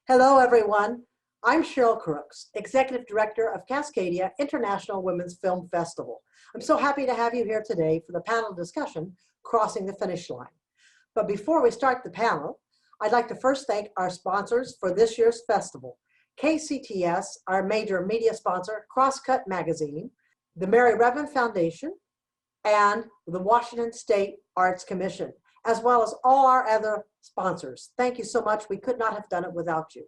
Hello, everyone. I'm Cheryl Crooks, Executive Director of CASCADIA International Women's Film Festival. I'm so happy to have you here today for the panel discussion, Crossing the Finish Line. But before we start the panel, I'd like to first thank our sponsors for this year's festival. KCTS, our major media sponsor, Crosscut Magazine, the Mary Reverend Foundation, and the Washington State Arts Commission, as well as all our other sponsors. Thank you so much. We could not have done it without you.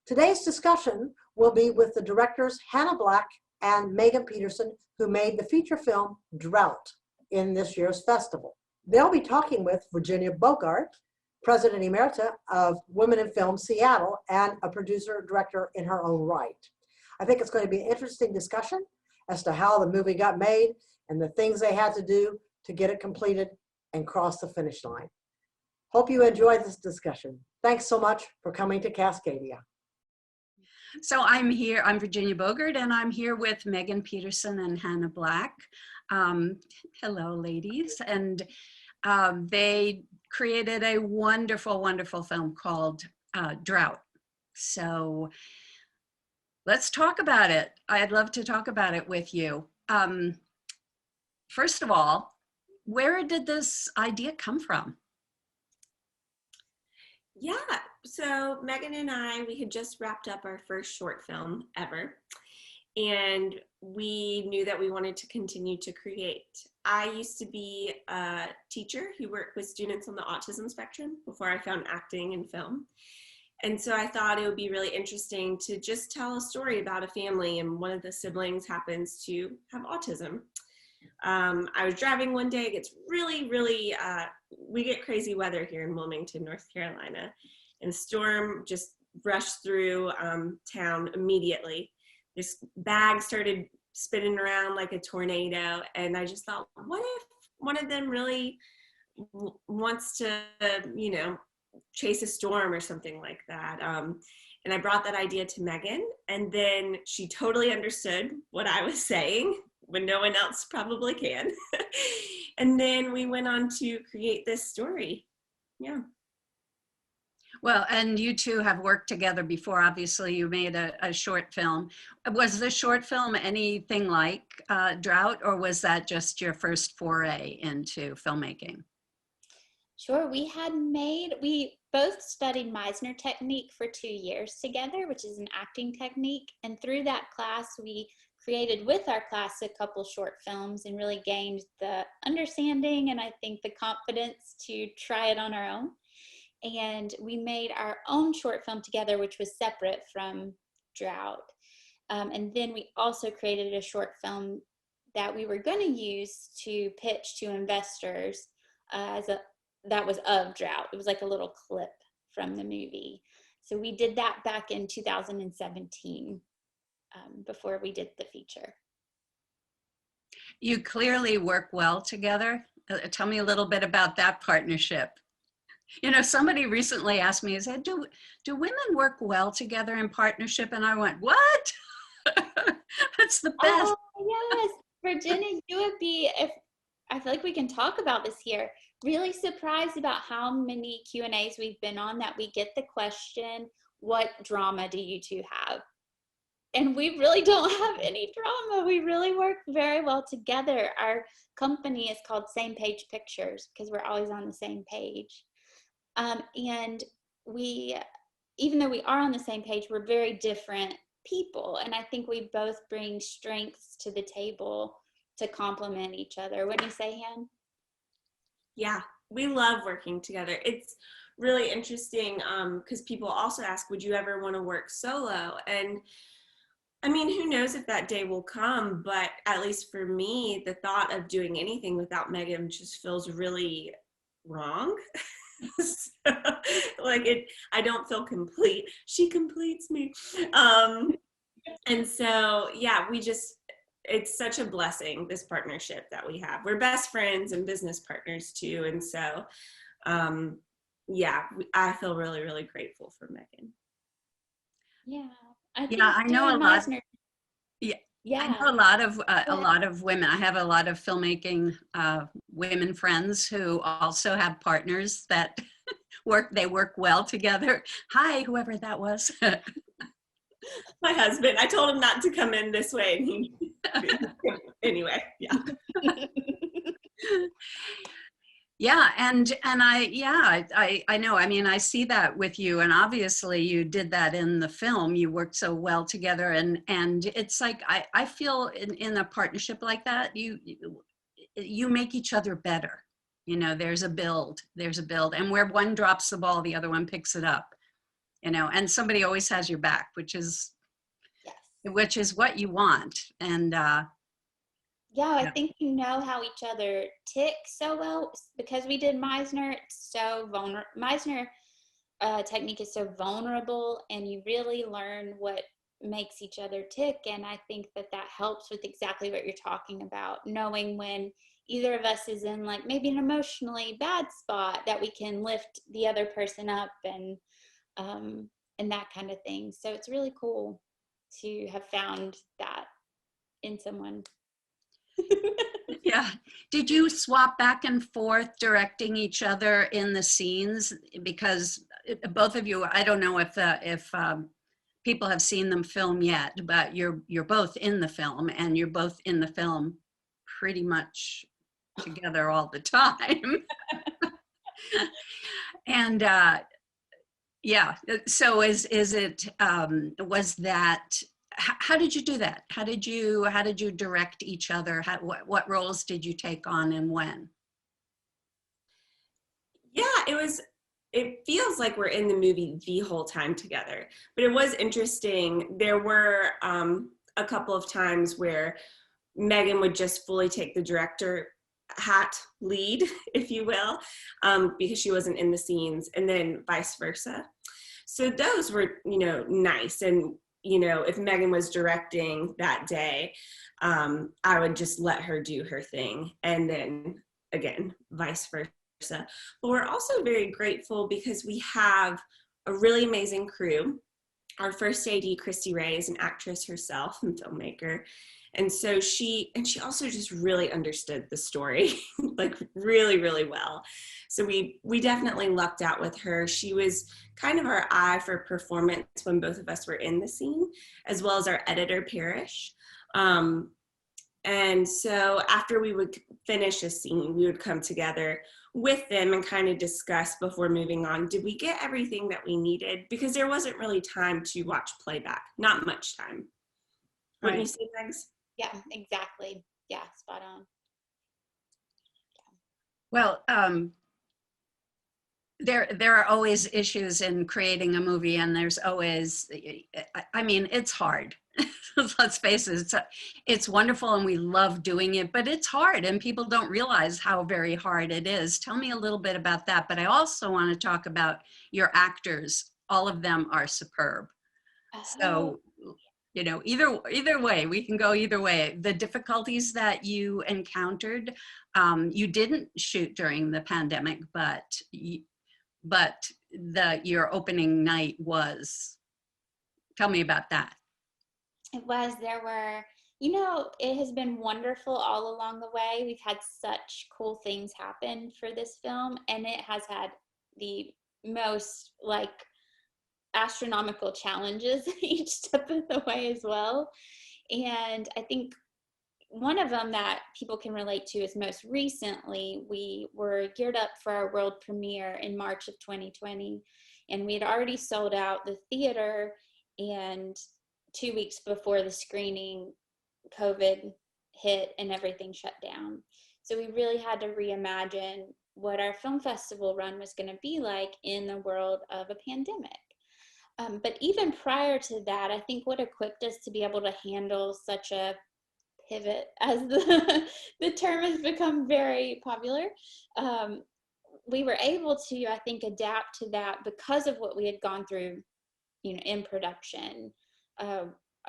Today's discussion will be with the directors Hannah Black and Megan Petersen, who made the feature film Drought in this year's festival. They'll be talking with Virginia Bogert, President Emerita of Women in Film Seattle, and a producer-director in her own right. I think it's going to be an interesting discussion as to how the movie got made and the things they had to do to get it completed and cross the finish line. Hope you enjoy this discussion. Thanks so much for coming to Cascadia. So I'm Virginia Bogert, and I'm here with Megan Petersen and Hannah Black. Hello, ladies. And they created a wonderful, wonderful film called Drought. So let's talk about it. I'd love to talk about it with you. First of all, where did this idea come from? Yeah, so Megan and I, we had just wrapped up our first short film ever, and we knew that we wanted to continue to create. I used to be a teacher who worked with students on the autism spectrum before I found acting and film. And so I thought it would be really interesting to just tell a story about a family, and one of the siblings happens to have autism. I was driving one day. It gets really, we get crazy weather here in Wilmington, North Carolina, and the storm just rushed through town immediately. This bag started spinning around like a tornado, and I just thought, what if one of them really wants to, chase a storm or something like that? And I brought that idea to Megan, and then she totally understood what I was saying when no one else probably can. And then we went on to create this story. Yeah. Well, and you two have worked together before. Obviously, you made a short film. Was the short film anything like Drought, or was that just your first foray into filmmaking? Sure, we both studied Meisner technique for 2 years together, which is an acting technique. And through that class, we created with our class a couple short films and really gained the understanding and I think the confidence to try it on our own. And we made our own short film together, which was separate from Drought. And then we also created a short film that we were going to use to pitch to investors that was of Drought. It was like a little clip from the movie. So we did that back in 2017 before we did the feature. You clearly work well together. Tell me a little bit about that partnership. Somebody recently asked me, said, do women work well together in partnership? And I went, what? That's the best. Oh, yes. Virginia, you would be, I feel like we can talk about this here, really surprised about how many Q&As we've been on that we get the question, what drama do you two have? And we really don't have any drama. We really work very well together. Our company is called Same Page Pictures because we're always on the same page. And we, even though we are on the same page, we're very different people. And I think we both bring strengths to the table to complement each other. Wouldn't you say, Han? Yeah, we love working together. It's really interesting because people also ask, would you ever want to work solo? And I mean, who knows if that day will come, but at least for me, the thought of doing anything without Megan just feels really wrong. So, I don't feel complete. She completes me. And so, yeah, it's such a blessing, this partnership that we have. We're best friends and business partners too. And so, yeah, I feel really, really grateful for Megan. Yeah. I know a lot. Yeah, I know a lot of women. I have a lot of filmmaking women friends who also have partners that they work well together. Hi, whoever that was. My husband, I told him not to come in this way, and he anyway, yeah. Yeah, and I know. I mean, I see that with you, and obviously you did that in the film. You worked so well together, and it's like I feel in a partnership like that, you make each other better. You know, there's a build, and where one drops the ball, the other one picks it up. You know, and somebody always has your back, which is what you want. And yeah, I think you know how each other tick so well because we did Meisner. It's so vulnerable. Meisner technique is so vulnerable, and you really learn what makes each other tick. And I think that helps with exactly what you're talking about, knowing when either of us is in like maybe an emotionally bad spot, that we can lift the other person up and that kind of thing. So it's really cool to have found that in someone. Yeah. Did you swap back and forth directing each other in the scenes? Because both of you, I don't know if people have seen them film yet, but you're both in the film, and you're both in the film pretty much together all the time. And yeah, so is it was that, how did you do that? How did you direct each other? What roles did you take on and when? Yeah, it feels like we're in the movie the whole time together, but it was interesting. There were a couple of times where Megan would just fully take the director hat lead, if you will, because she wasn't in the scenes, and then vice versa. So those were, nice. And, if Megan was directing that day, I would just let her do her thing. And then again, vice versa. But we're also very grateful because we have a really amazing crew. Our first AD, Christy Ray, is an actress herself and filmmaker. And so she also just really understood the story, like really, really well. So we definitely lucked out with her. She was kind of our eye for performance when both of us were in the scene, as well as our editor, Parrish. And so after we would finish a scene, we would come together with them and kind of discuss before moving on, did we get everything that we needed? Because there wasn't really time to watch playback, not much time. Wouldn't you say, Megs? Yeah, exactly. Yeah, spot on. Well, there are always issues in creating a movie, and there's always, I mean, it's hard. Let's face it, it's wonderful and we love doing it, but it's hard and people don't realize how very hard it is. Tell me a little bit about that, but I also want to talk about your actors. All of them are superb. So, either way, we can go either way. The difficulties that you encountered, you didn't shoot during the pandemic, but your opening night was. Tell me about that. There were, it has been wonderful all along the way. We've had such cool things happen for this film, and it has had the most astronomical challenges each step of the way as well. And I think one of them that people can relate to is most recently, we were geared up for our world premiere in March of 2020, and we had already sold out the theater, and 2 weeks before the screening, COVID hit and everything shut down. So we really had to reimagine what our film festival run was going to be like in the world of a pandemic. But even prior to that, I think what equipped us to be able to handle such a pivot, as the term has become very popular, we were able to, I think, adapt to that because of what we had gone through, in production.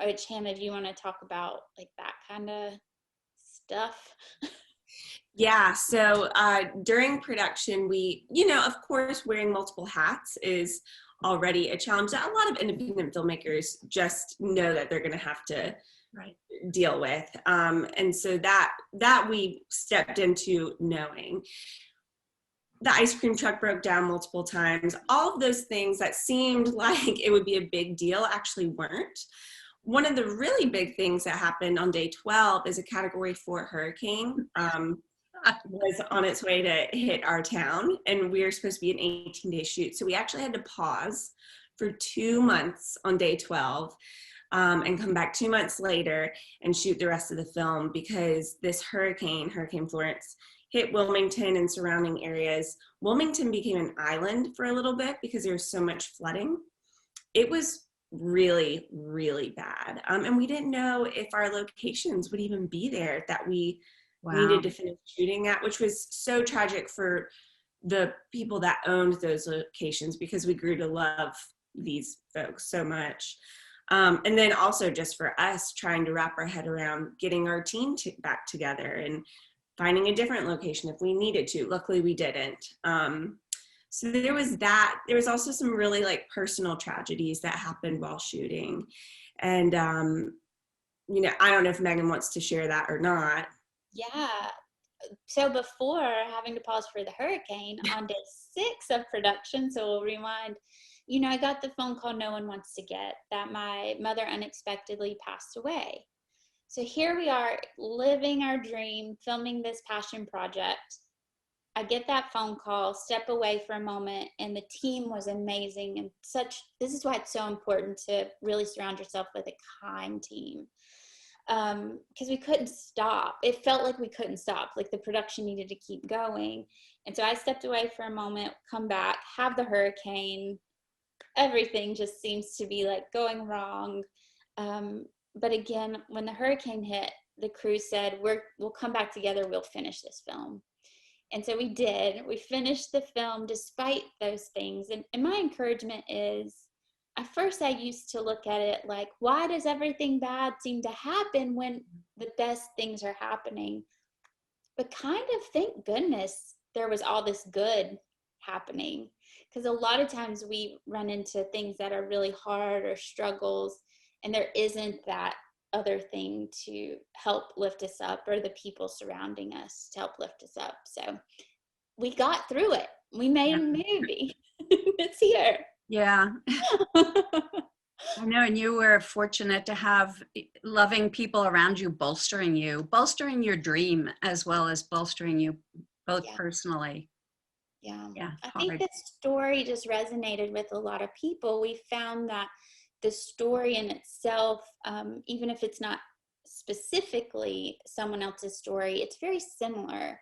Which, Hannah, do you want to talk about that kind of stuff? Yeah, so during production, we, of course, wearing multiple hats is already a challenge that a lot of independent filmmakers just know that they're going to have to deal with. And so that we stepped into knowing. the ice cream truck broke down multiple times. All of those things that seemed like it would be a big deal actually weren't. One of the really big things that happened on day 12 is a Category 4 hurricane was on its way to hit our town, and we were supposed to be an 18-day shoot. So we actually had to pause for 2 months on day 12 and come back 2 months later and shoot the rest of the film because this Hurricane Florence, hit Wilmington and surrounding areas. Wilmington became an island for a little bit because there was so much flooding. It was really, really bad. And we didn't know if our locations would even be there that we needed to finish shooting at, which was so tragic for the people that owned those locations because we grew to love these folks so much. And then also just for us trying to wrap our head around getting our team back together and finding a different location if we needed to. Luckily we didn't. So there was that. There was also some really like personal tragedies that happened while shooting. And, you know, I don't know if Megan wants to share that or not. Yeah. So before having to pause for the hurricane, on day 6 of production, so we'll rewind, you know, I got the phone call no one wants to get, that my mother unexpectedly passed away. So here we are living our dream, filming this passion project. I get that phone call, step away for a moment, and the team was amazing. And this is why it's so important to really surround yourself with a kind team. Because we couldn't stop. It felt like we couldn't stop, like the production needed to keep going. And so I stepped away for a moment, come back, have the hurricane. Everything just seems to be like going wrong. But again, when the hurricane hit, the crew said, we'll come back together, we'll finish this film. And so we did. We finished the film despite those things. And my encouragement is, at first I used to look at it like, why does everything bad seem to happen when the best things are happening? But kind of thank goodness there was all this good happening. Because a lot of times we run into things that are really hard or struggles, and there isn't that other thing to help lift us up or the people surrounding us to help lift us up. So we got through it. We made a movie. It's here. Yeah. I know, and you were fortunate to have loving people around you, bolstering your dream as well as bolstering you both personally. Yeah. Yeah. I think this story just resonated with a lot of people. We found that the story in itself, even if it's not specifically someone else's story, it's very similar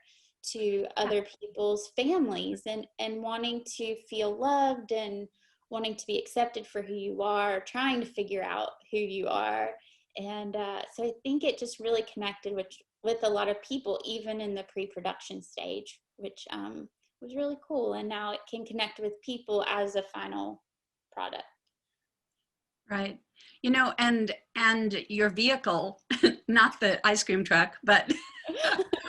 to other people's families and wanting to feel loved and wanting to be accepted for who you are, trying to figure out who you are. And so I think it just really connected with a lot of people, even in the pre-production stage, which was really cool. And now it can connect with people as a final product. Right. You know, and your vehicle, not the ice cream truck, but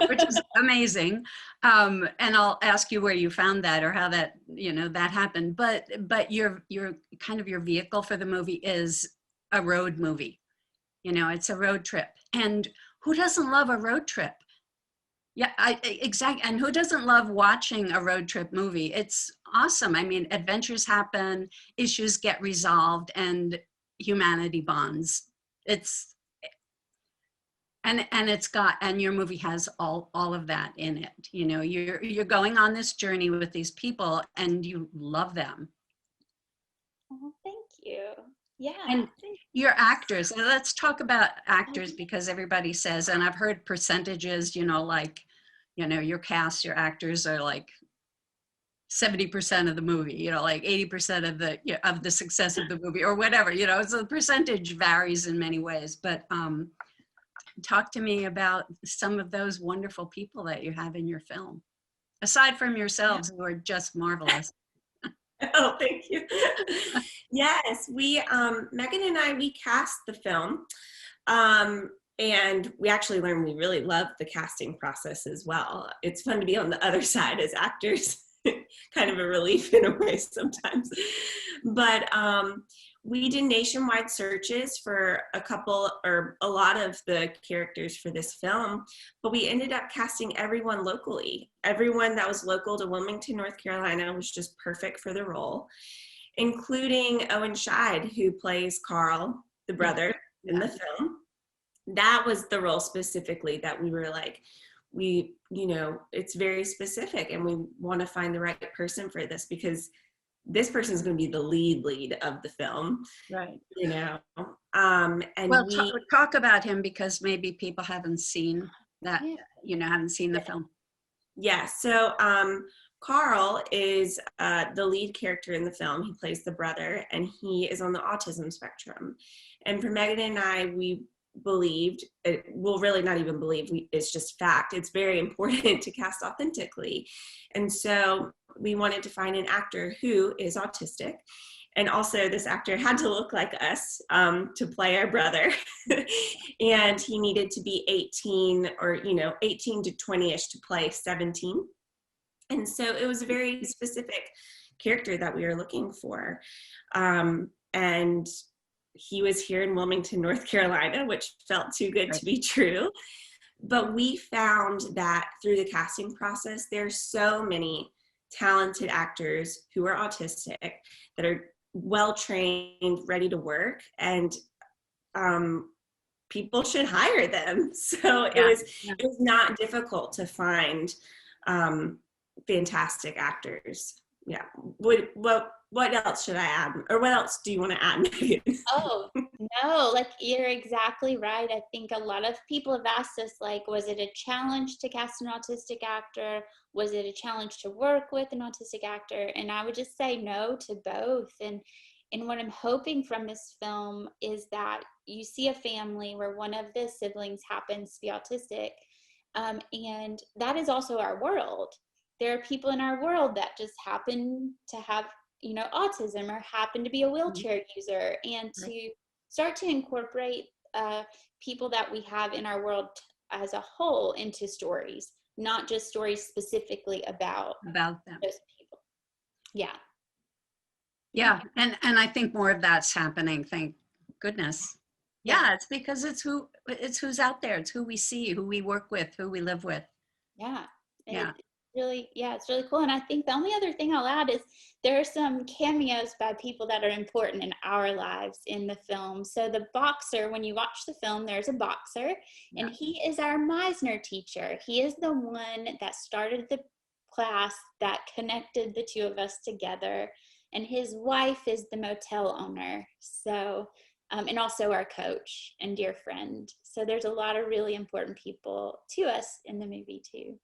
which is amazing. And I'll ask you where you found that or how that, you know, that happened. But your kind of your vehicle for the movie is a road movie. You know, it's a road trip. And who doesn't love a road trip? Yeah, exactly. And who doesn't love watching a road trip movie? It's awesome. I mean, adventures happen, issues get resolved, and humanity bonds. It's and your movie has all of that in it. You know, you're going on this journey with these people and you love them. Oh, thank you. Yeah. And your actors, and let's talk about actors, because everybody says, and I've heard percentages, you know, like, you know, your cast, your actors are like 70% of the movie, you know, like 80% of the success of the movie or whatever, you know, so the percentage varies in many ways. But talk to me about some of those wonderful people that you have in your film, aside from yourselves, who are just marvelous. Oh, thank you. Yes, we, Megan and I, we cast the film. And we actually learned we really love the casting process as well. It's fun to be on the other side as actors kind of a relief in a way sometimes. But we did nationwide searches for a lot of the characters for this film, but we ended up casting everyone locally. Everyone that was local to Wilmington, North Carolina was just perfect for the role, including Owen Scheid, who plays Carl, the brother in the film. That was the role specifically that we were like, it's very specific and we want to find the right person for this, because this person is going to be the lead of the film. Right. And well, talk about him, because maybe people haven't seen that, haven't seen the film. Yeah. So Carl is the lead character in the film. He plays the brother, and he is on the autism spectrum. And for Megan and I, we believed, really not even believe, it's just fact, it's very important to cast authentically. And so we wanted to find an actor who is autistic, and also this actor had to look like us to play our brother. And he needed to be 18 or 18 to 20ish to play 17. And so it was a very specific character that we were looking for. And he was here in Wilmington, North Carolina, which felt too good to be true. But we found that through the casting process, there's so many talented actors who are autistic that are well-trained, ready to work, and people should hire them. So it was not difficult to find fantastic actors. Yeah. What else should I add? Or what else do you want to add, Megan? Oh, no, like you're exactly right. I think a lot of people have asked us, like, was it a challenge to cast an autistic actor? Was it a challenge to work with an autistic actor? And I would just say no to both. And what I'm hoping from this film is that you see a family where one of the siblings happens to be autistic. And that is also our world. There are people in our world that just happen to have autism or happen to be a wheelchair user, and to start to incorporate people that we have in our world as a whole into stories, not just stories specifically about them. Those people. Yeah. Yeah. And I think more of that's happening. Thank goodness. Yeah. It's because it's who's out there. It's who we see, who we work with, who we live with. Yeah. Yeah. It's really cool. And I think the only other thing I'll add is there are some cameos by people that are important in our lives in the film. So the boxer, when you watch the film, there's a boxer, and he is our Meisner teacher. He is the one that started the class that connected the two of us together. And his wife is the motel owner. So, and also our coach and dear friend. So there's a lot of really important people to us in the movie too.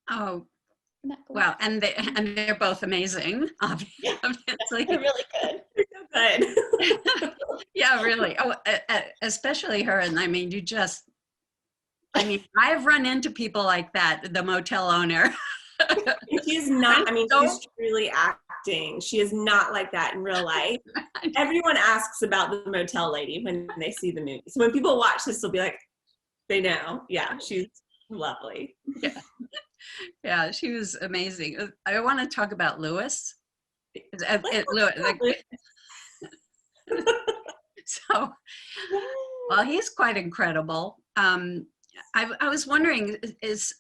Oh, well, and they're both amazing. Yeah, obviously, they're really good. They're so good. Yeah, really. Oh, especially her. And I mean, I've run into people like that. The motel owner. She's not. She's truly acting. She is not like that in real life. Everyone asks about the motel lady when they see the movie. So when people watch this, they'll be like, they know. Yeah, she's lovely. Yeah. Yeah, she was amazing. I want to talk about Lewis. So, well, he's quite incredible. I was wondering,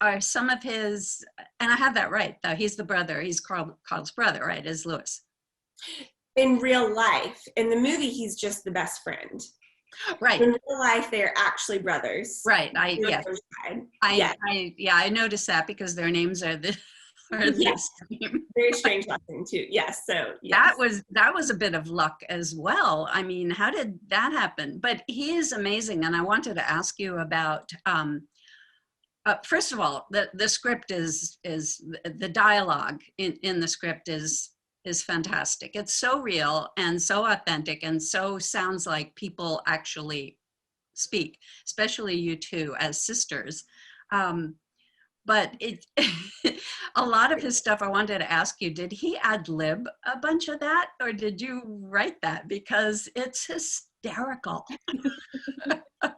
are some of his, and I have that right, though, he's the brother, he's Carl's brother, right, is Lewis? In real life. In the movie, he's just the best friend. Right. In real life, they're actually brothers. Right. I noticed that because their names are the same. Very strange lesson too. Yes. So yes. That was a bit of luck as well. I mean, how did that happen? But he is amazing, and I wanted to ask you about. First of all, the script is the dialogue in the script is fantastic. It's so real and so authentic and so sounds like people actually speak, especially you two as sisters. But a lot of his stuff, I wanted to ask you, did he ad-lib a bunch of that, or did you write that? Because it's hysterical.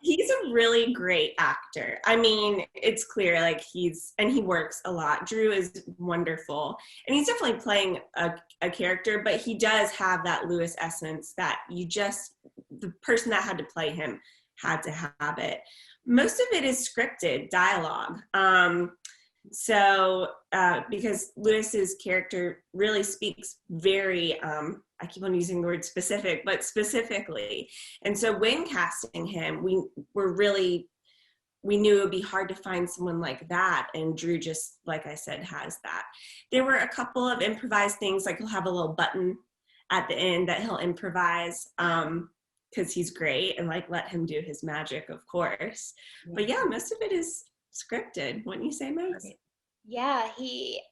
He's a really great actor. I mean, it's clear, like he works a lot. Drew is wonderful, and he's definitely playing a character, but he does have that Lewis essence that the person that had to play him had to have it. Most of it is scripted dialogue. Because Lewis's character really speaks very, I keep on using the word specific, but specifically. And so when casting him, we knew it would be hard to find someone like that. And Drew just, like I said, has that. There were a couple of improvised things, like he'll have a little button at the end that he'll improvise, because he's great, and like let him do his magic, of course. But yeah, most of it is scripted, wouldn't you say, Max? Yeah,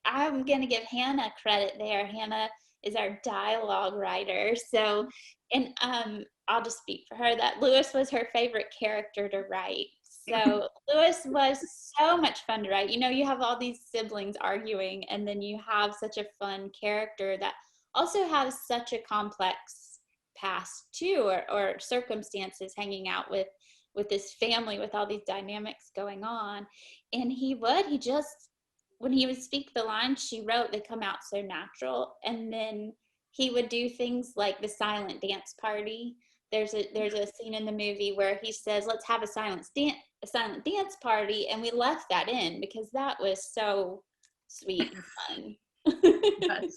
I'm gonna give Hannah credit there. Hannah is our dialogue writer. So, and I'll just speak for her that Lewis was her favorite character to write. So Lewis was so much fun to write. You know, you have all these siblings arguing, and then you have such a fun character that also has such a complex past too, or circumstances hanging out with this family with all these dynamics going on. And when he would speak the lines she wrote, they come out so natural. And then he would do things like the silent dance party. There's a scene in the movie where he says, "Let's have a silent dance party," and we left that in because that was so sweet and fun.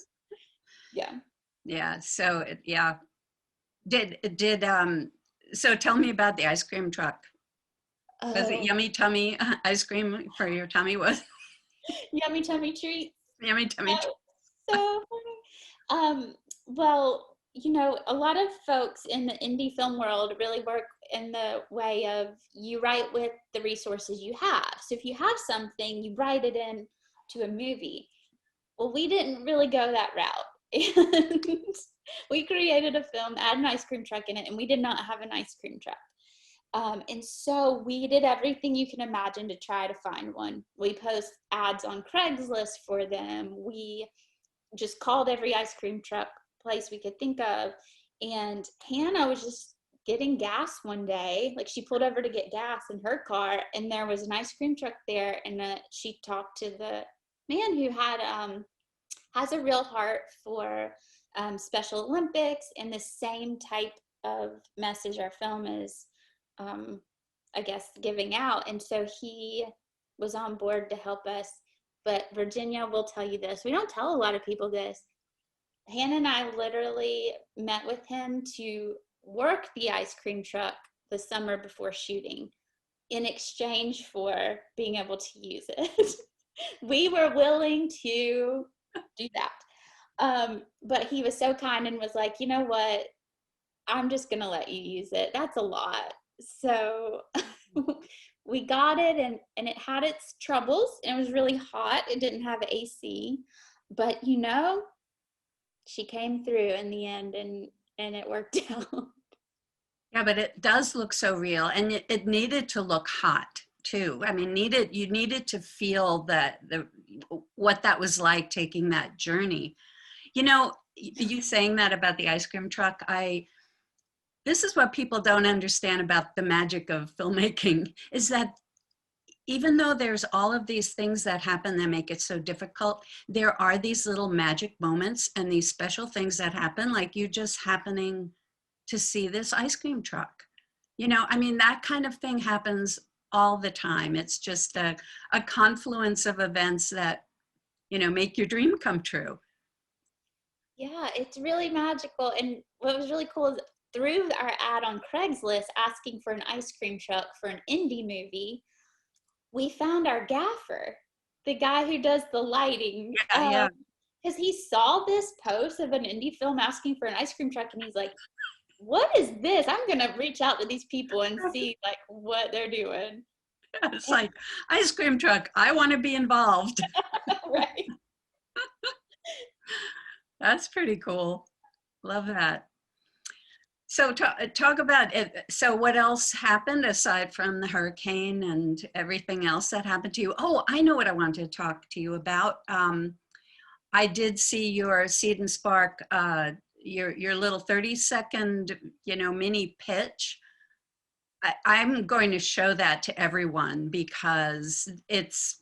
Yeah. So yeah. So tell me about the ice cream truck. Was it yummy tummy ice cream for your tummy? Was yummy tummy treats? Yummy tummy treats. So funny. Well, you know, a lot of folks in the indie film world really work in the way of you write with the resources you have. So if you have something, you write it in to a movie. Well, we didn't really go that route. And we created a film, had an ice cream truck in it, and we did not have an ice cream truck. And so we did everything you can imagine to try to find one. We post ads on Craigslist for them. We just called every ice cream truck place we could think of. And Hannah was just getting gas one day. Like, she pulled over to get gas in her car, and there was an ice cream truck there. And she talked to the man who has a real heart for Special Olympics and the same type of message our film is, I guess, giving out. And so he was on board to help us. But Virginia will tell you this. We don't tell a lot of people this. Hannah and I literally met with him to work the ice cream truck the summer before shooting in exchange for being able to use it. We were willing to do that. But he was so kind and was like, "You know what? I'm just going to let you use it. That's a lot." So we got it, and it had its troubles. It was really hot. It didn't have AC. But, you know, she came through in the end, and it worked out. Yeah, but it does look so real, and it needed to look hot too. I mean, you needed to feel what that was like, taking that journey. You know, you saying that about the ice cream truck, this is what people don't understand about the magic of filmmaking, is that even though there's all of these things that happen that make it so difficult, there are these little magic moments and these special things that happen, like you just happening to see this ice cream truck. You know, I mean, that kind of thing happens all the time. It's just a confluence of events that, you know, make your dream come true. Yeah, it's really magical. And what was really cool is through our ad on Craigslist asking for an ice cream truck for an indie movie, we found our gaffer, the guy who does the lighting. Yeah. Because he saw this post of an indie film asking for an ice cream truck, and he's like, "What is this? I'm going to reach out to these people and see like what they're doing." It's like, ice cream truck, I want to be involved. Right. That's pretty cool. Love that. So talk about it. So what else happened aside from the hurricane and everything else that happened to you? Oh, I know what I wanted to talk to you about. I did see your Seed and Spark, your little 30-second, you know, mini pitch. I'm going to show that to everyone because it's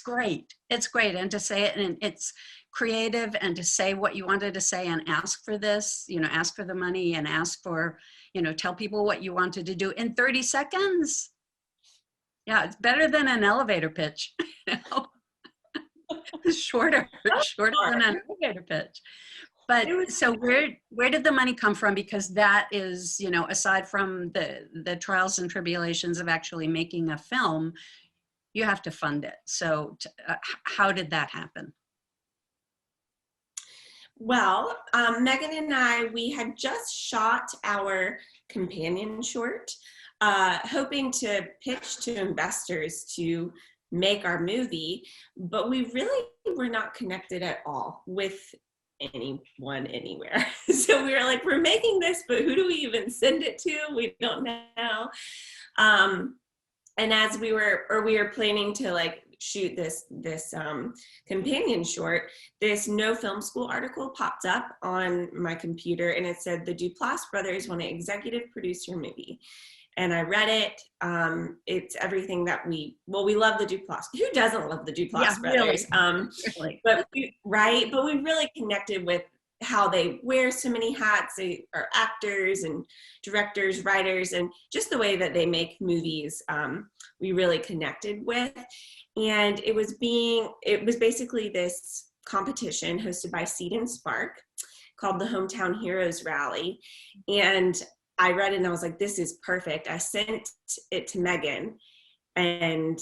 great. It's great. And to say it, and it's creative, and to say what you wanted to say and ask for this, ask for the money and ask for, tell people what you wanted to do in 30 seconds. Yeah, it's better than an elevator pitch. Shorter than an elevator pitch. But so where did the money come from? Because that is, aside from the trials and tribulations of actually making a film, you have to fund it. So how did that happen? Well, Megan and I, we had just shot our companion short, hoping to pitch to investors to make our movie, but we really were not connected at all with anyone anywhere. So we were like, we're making this, but who do we even send it to? We don't know. And as we were planning to like shoot this companion short, this No Film School article popped up on my computer, and it said the Duplass brothers want to executive produce your movie. And I read it. It's everything that we love the Duplass. Who doesn't love the Duplass brothers? Really. But we really connected with how they wear so many hats. They are actors and directors, writers, and just the way that they make movies, we really connected with. And it was basically this competition hosted by Seed and Spark called the Hometown Heroes Rally. And I read it and I was like, this is perfect. I sent it to Megan, and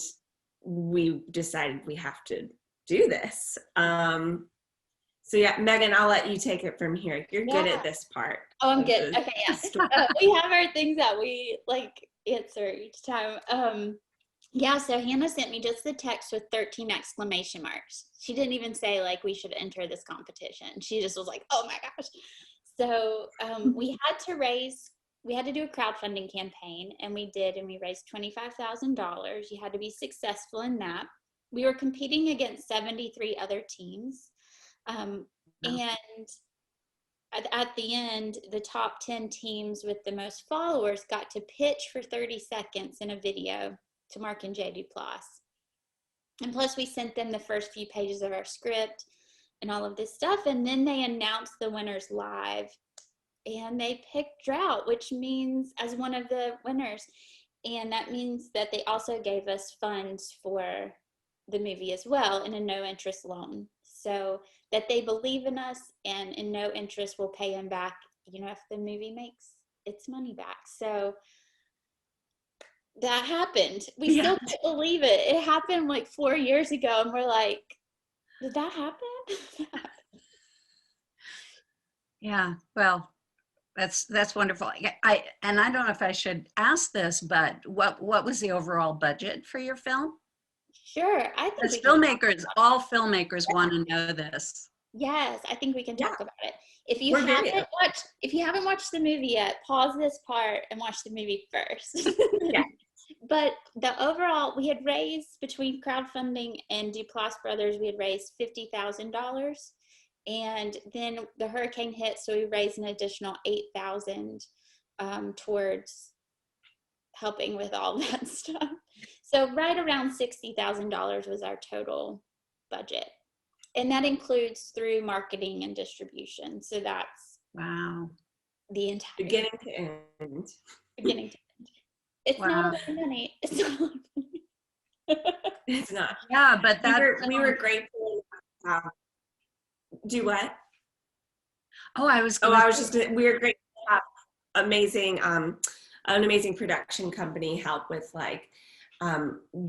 we decided we have to do this. So yeah, Megan, I'll let you take it from here. You're good at this part. Oh, I'm good. Okay, yeah. We have our things that we like answer each time. Yeah, so Hannah sent me just the text with 13 exclamation marks. She didn't even say like we should enter this competition. She just was like, oh my gosh. So we had to do a crowdfunding campaign, and we did, and we raised $25,000. You had to be successful in that. We were competing against 73 other teams. And at the end, the top 10 teams with the most followers got to pitch for 30 seconds in a video to Mark and Jay Duplass. And plus we sent them the first few pages of our script and all of this stuff. And then they announced the winners live, and they picked Drought, which means as one of the winners. And that means that they also gave us funds for the movie as well in a no interest loan. So that they believe in us, and in no interest will pay them back, if the movie makes its money back. So that happened. We still can't believe it. It happened like 4 years ago, and we're like, did that happen? Yeah, well, that's wonderful. I don't know if I should ask this, but what was the overall budget for your film? Sure, I think As filmmakers, all filmmakers want to know this. Yes, I think we can talk about it. If you haven't watched the movie yet, pause this part and watch the movie first. Yeah. But the overall, we had raised, between crowdfunding and Duplass Brothers, we had raised $50,000. And then the hurricane hit, so we raised an additional $8,000 towards helping with all that stuff. So right around $60,000 was our total budget. And that includes through marketing and distribution. So that's wow, the entire beginning to end. Beginning to end. It's not a lot of money. It's not a lot of money. It's not. Yeah, but we were grateful. Do what? We were grateful to have an amazing production company help with like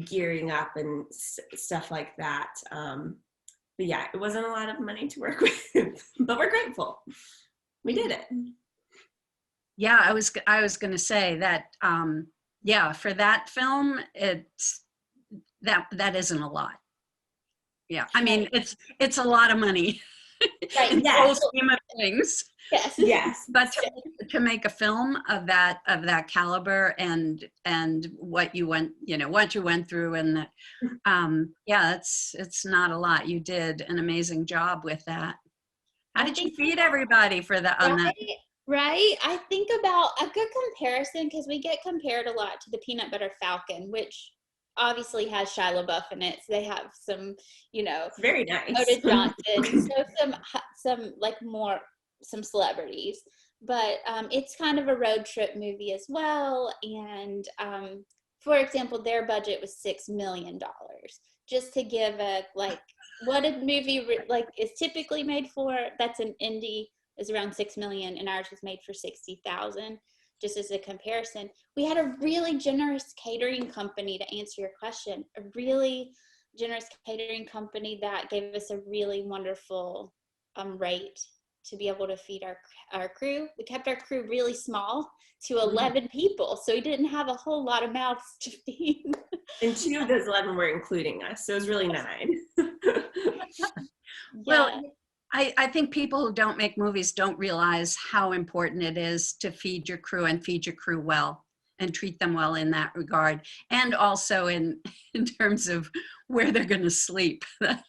gearing up and stuff like that. But yeah, it wasn't a lot of money to work with, but we're grateful. We did it. Yeah, I was going to say that. For that film, it's that isn't a lot. Yeah, I mean it's a lot of money. Right. In the whole scheme of things. Yes. Yes. But to make a film of that caliber and what you went through, and it's not a lot. You did an amazing job with that. How did you feed everybody for that on that? Right? I think about a good comparison, because we get compared a lot to the Peanut Butter Falcon, which obviously has Shia LaBeouf in it. So they have some, you know, Very nice. Otis Johnson, so some like more, some celebrities. But it's kind of a road trip movie as well. And for example, their budget was $6 million. Just to give a, like, what a movie like is typically made for. That's an indie, is around 6 million, and ours was made for 60,000. Just as a comparison, we had a really generous catering company, to answer your question, a really generous catering company that gave us a really wonderful rate to be able to feed our crew. We kept our crew really small, to 11 people, so we didn't have a whole lot of mouths to feed. And 2 of those 11 were including us, so it was really 9. Well, I think people who don't make movies don't realize how important it is to feed your crew, and feed your crew well, and treat them well in that regard. And also in terms of where they're going to sleep.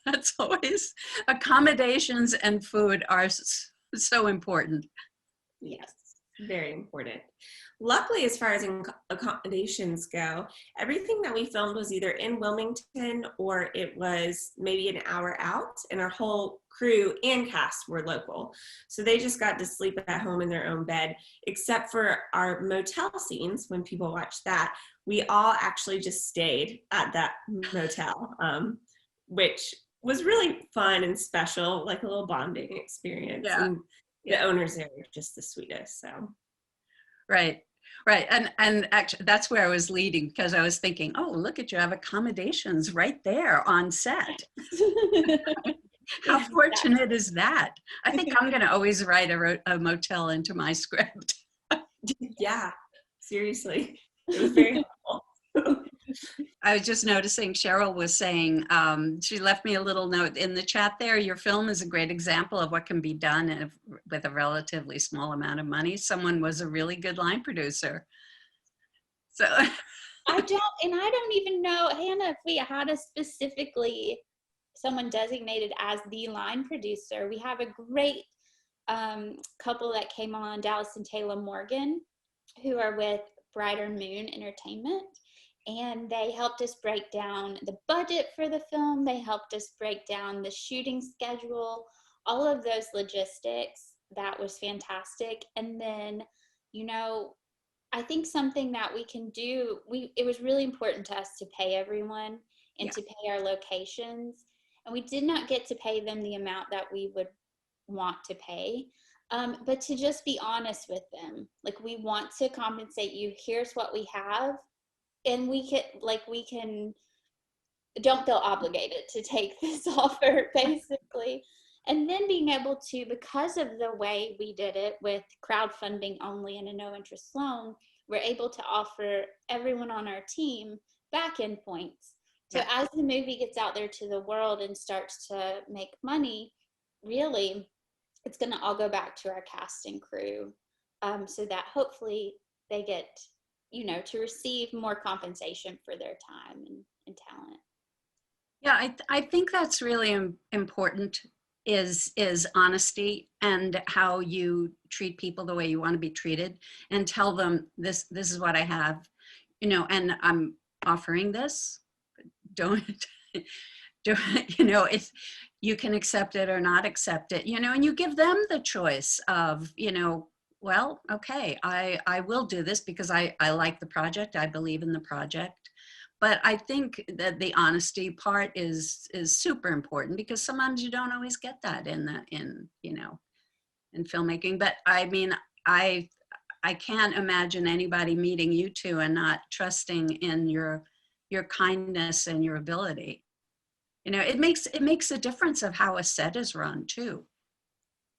That's always, accommodations and food are so important. Yes, very important. Luckily, as far as accommodations go, everything that we filmed was either in Wilmington or it was maybe an hour out, and our whole crew and cast were local. So they just got to sleep at home in their own bed, except for our motel scenes. When people watched that, we all actually just stayed at that motel, which was really fun and special, like a little bonding experience. Yeah. And the owners there were just the sweetest, so. Right. Right. And actually, that's where I was leading, because I was thinking, oh, look at you, have accommodations right there on set. How fortunate is that? I think I'm going to always write a motel into my script. Yeah, seriously. It was very helpful. I was just noticing Cheryl was saying, she left me a little note in the chat there. Your film is a great example of what can be done with a relatively small amount of money. Someone was a really good line producer. So I don't even know, Hannah, if we had a specifically someone designated as the line producer. We have a great couple that came on, Dallas and Taylor Morgan, who are with Brighter Moon Entertainment. And they helped us break down the budget for the film. They helped us break down the shooting schedule, all of those logistics. That was fantastic. And then, you know, I think something that we can do, it was really important to us to pay everyone and to pay our locations. And we did not get to pay them the amount that we would want to pay. But to just be honest with them, like, we want to compensate you. Here's what we have. And we can don't feel obligated to take this offer, basically. And then being able to, because of the way we did it with crowdfunding only and a no interest loan, we're able to offer everyone on our team back-end points. So as the movie gets out there to the world and starts to make money, really, it's going to all go back to our cast and crew, so that hopefully they get, you know, to receive more compensation for their time and talent. Yeah, I think that's really important, is honesty, and how you treat people the way you want to be treated, and tell them this is what I have, you know, and I'm offering this. Don't, you know, if you can accept it or not accept it, you know, and you give them the choice of, you know, well, okay, I will do this because I like the project, I believe in the project. But I think that the honesty part is super important, because sometimes you don't always get that in filmmaking. But I mean, I can't imagine anybody meeting you two and not trusting in your kindness and your ability. You know, it makes a difference of how a set is run too.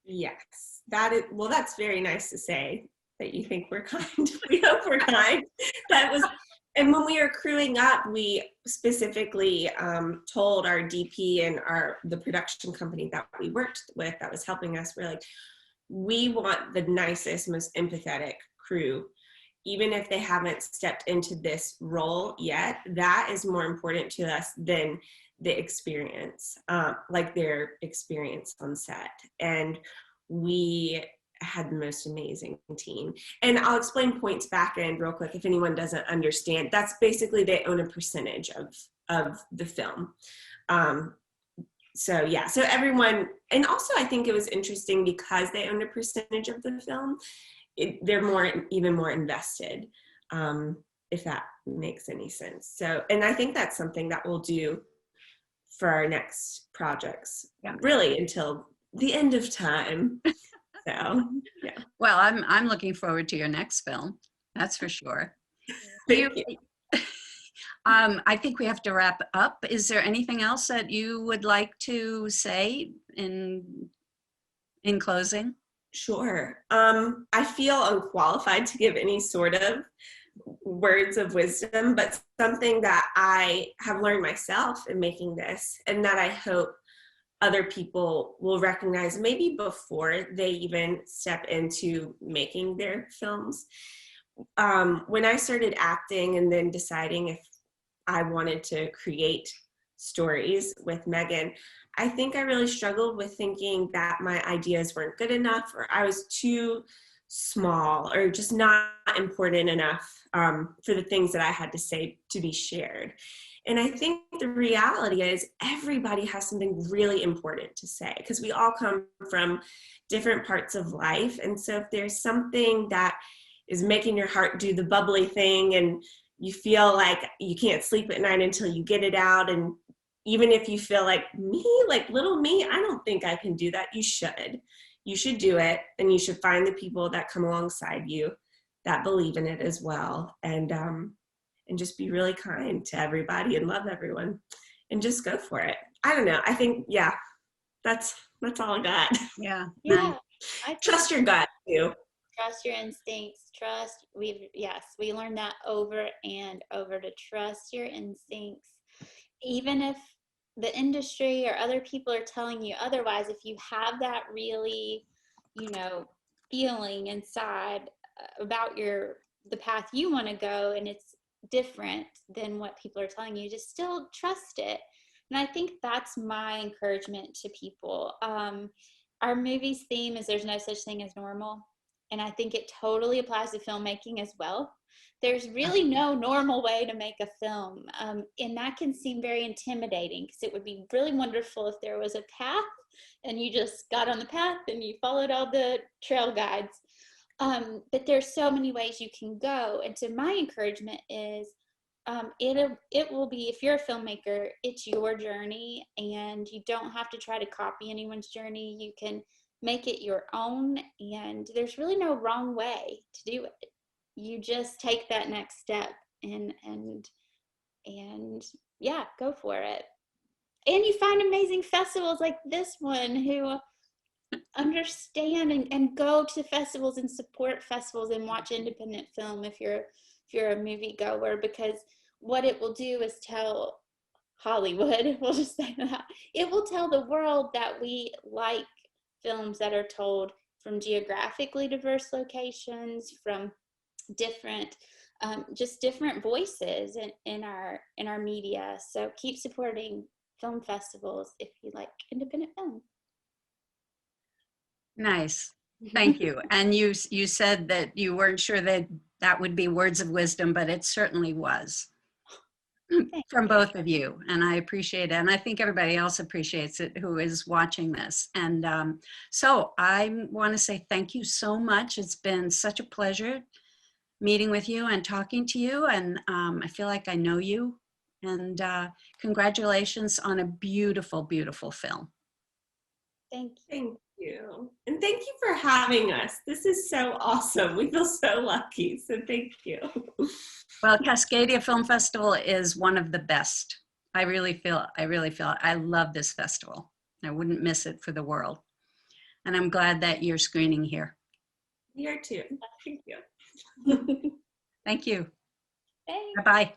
Yes, that's very nice to say, that you think we're kind. We hope we're kind. And when we were crewing up, we specifically told our DP and the production company that we worked with that was helping us, we're like, we want the nicest, most empathetic crew. Even if they haven't stepped into this role yet, that is more important to us than the experience, like their experience on set. And we had the most amazing team. And I'll explain Point's back end real quick if anyone doesn't understand. That's basically they own a percentage of the film. So yeah, so everyone, and also I think it was interesting because they owned a percentage of the film, they're even more invested, if that makes any sense. So, and I think that's something that we'll do for our next projects, really until the end of time. So, yeah. Well, I'm looking forward to your next film. That's for sure. Thank you. I think we have to wrap up. Is there anything else that you would like to say in closing? Sure. I feel unqualified to give any sort of words of wisdom, but something that I have learned myself in making this, and that I hope other people will recognize maybe before they even step into making their films. When I started acting and then deciding if I wanted to create stories with Megan, I think I really struggled with thinking that my ideas weren't good enough, or I was too small, or just not important enough for the things that I had to say to be shared. And I think the reality is everybody has something really important to say, because we all come from different parts of life. And so if there's something that is making your heart do the bubbly thing and you feel like you can't sleep at night until you get it out, and even if you feel like me, like little me, I don't think I can do that, you should do it, and you should find the people that come alongside you that believe in it as well, and just be really kind to everybody and love everyone and just go for it. I don't know. I think, yeah, that's all I got. Yeah. Yeah. Trust your gut too. Trust your instincts. We learned that over and over, to trust your instincts. Even if the industry or other people are telling you otherwise, if you have that really, feeling inside about the path you want to go, and it's different than what people are telling you, just still trust it. And I think that's my encouragement to people. Our movie's theme is there's no such thing as normal. And I think it totally applies to filmmaking as well. There's really no normal way to make a film. And that can seem very intimidating, because it would be really wonderful if there was a path and you just got on the path and you followed all the trail guides. But there's so many ways you can go. And so my encouragement is it will be, if you're a filmmaker, it's your journey, and you don't have to try to copy anyone's journey. You can make it your own, and there's really no wrong way to do it. You just take that next step and yeah, go for it. And you find amazing festivals like this one who understand and go to festivals and support festivals and watch independent film if you're a movie goer, because what it will do is tell Hollywood, we'll just say that, it will tell the world that we like films that are told from geographically diverse locations, from different voices in our media. So keep supporting film festivals if you like independent film. Nice. Thank you. And you said that you weren't sure that would be words of wisdom, but it certainly was from both of you. And I appreciate it. And I think everybody else appreciates it who is watching this. And so I want to say thank you so much. It's been such a pleasure meeting with you and talking to you. And I feel like I know you. And congratulations on a beautiful, beautiful film. Thank you. Thank you. And thank you for having us. This is so awesome. We feel so lucky. So thank you. Well, Cascadia Film Festival is one of the best. I really feel I love this festival. I wouldn't miss it for the world. And I'm glad that you're screening here. Here too. Thank you. Thank you. Thanks. Bye-bye.